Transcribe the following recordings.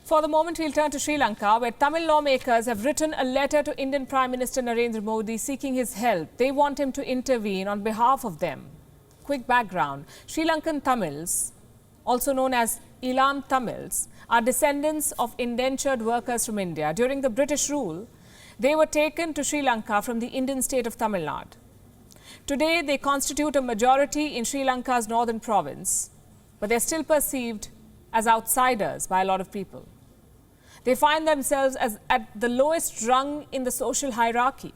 For the moment, we'll turn to Sri Lanka, where Tamil lawmakers have written a letter to Indian Prime Minister Narendra Modi seeking his help. They want him to intervene on behalf of them. Quick background. Sri Lankan Tamils, also known as Ilam Tamils, are descendants of indentured workers from India. During the British rule, they were taken to Sri Lanka from the Indian state of Tamil Nadu. Today, they constitute a majority in Sri Lanka's northern province, but they're still perceived as outsiders by a lot of people. They find themselves at the lowest rung in the social hierarchy.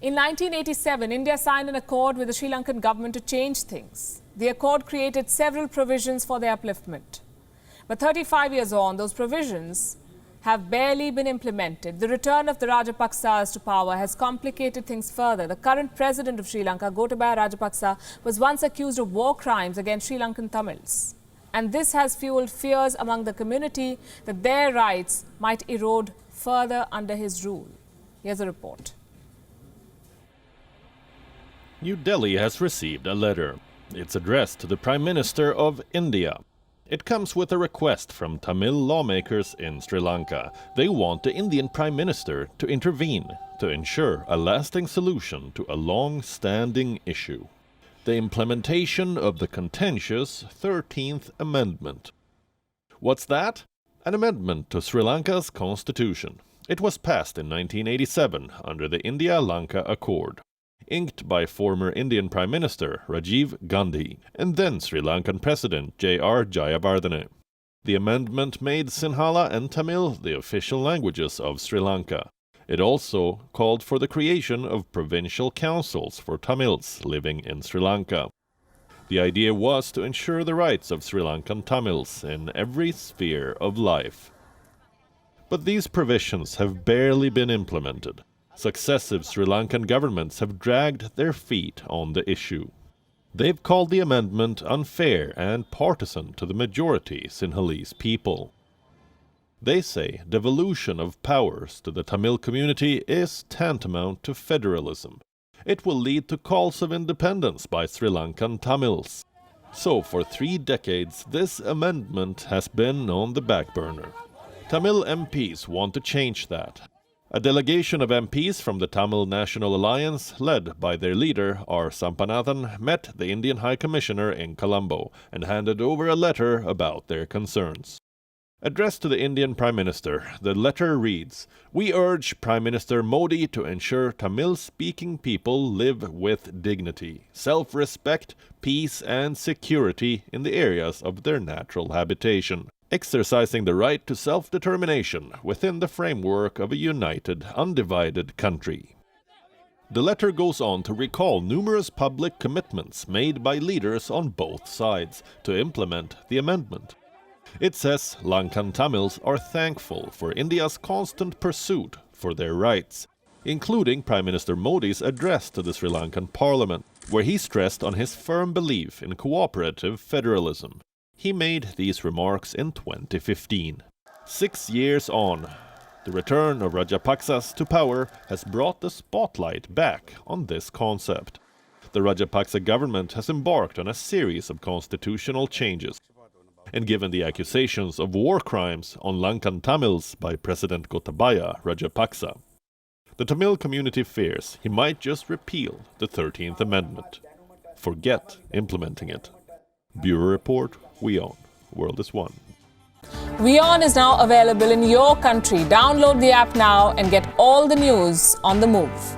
In 1987, India signed an accord with the Sri Lankan government to change things. The accord created several provisions for their upliftment. But 35 years on, those provisions have barely been implemented. The return of the Rajapaksas to power has complicated things further. The current president of Sri Lanka, Gotabaya Rajapaksa, was once accused of war crimes against Sri Lankan Tamils. And this has fueled fears among the community that their rights might erode further under his rule. Here's a report. New Delhi has received a letter. It's addressed to the Prime Minister of India. It comes with a request from Tamil lawmakers in Sri Lanka. They want the Indian Prime Minister to intervene to ensure a lasting solution to a long-standing issue: the implementation of the contentious 13th Amendment. What's that? An amendment to Sri Lanka's constitution. It was passed in 1987 under the India-Lanka Accord, inked by former Indian Prime Minister Rajiv Gandhi and then Sri Lankan President J.R. Jayawardene. The amendment made Sinhala and Tamil the official languages of Sri Lanka. It also called for the creation of provincial councils for Tamils living in Sri Lanka. The idea was to ensure the rights of Sri Lankan Tamils in every sphere of life. But these provisions have barely been implemented. Successive Sri Lankan governments have dragged their feet on the issue. They've called the amendment unfair and partisan to the majority Sinhalese people. They say devolution of powers to the Tamil community is tantamount to federalism. It will lead to calls of independence by Sri Lankan Tamils. So for 3 decades, this amendment has been on the back burner. Tamil MPs want to change that. A delegation of MPs from the Tamil National Alliance, led by their leader, R. Sampanathan, met the Indian High Commissioner in Colombo and handed over a letter about their concerns. Addressed to the Indian Prime Minister, the letter reads, "We urge Prime Minister Modi to ensure Tamil-speaking people live with dignity, self-respect, peace and security in the areas of their natural habitation, exercising the right to self-determination within the framework of a united, undivided country." The letter goes on to recall numerous public commitments made by leaders on both sides to implement the amendment. It says Lankan Tamils are thankful for India's constant pursuit for their rights, including Prime Minister Modi's address to the Sri Lankan Parliament, where he stressed on his firm belief in cooperative federalism. He made these remarks in 2015. 6 years on, the return of Rajapaksas to power has brought the spotlight back on this concept. The Rajapaksa government has embarked on a series of constitutional changes. And given the accusations of war crimes on Lankan Tamils by President Gotabaya Rajapaksa, the Tamil community fears he might just repeal the 13th Amendment. Forget implementing it. Bureau Report, WION. World is One. WION is now available in your country. Download the app now and get all the news on the move.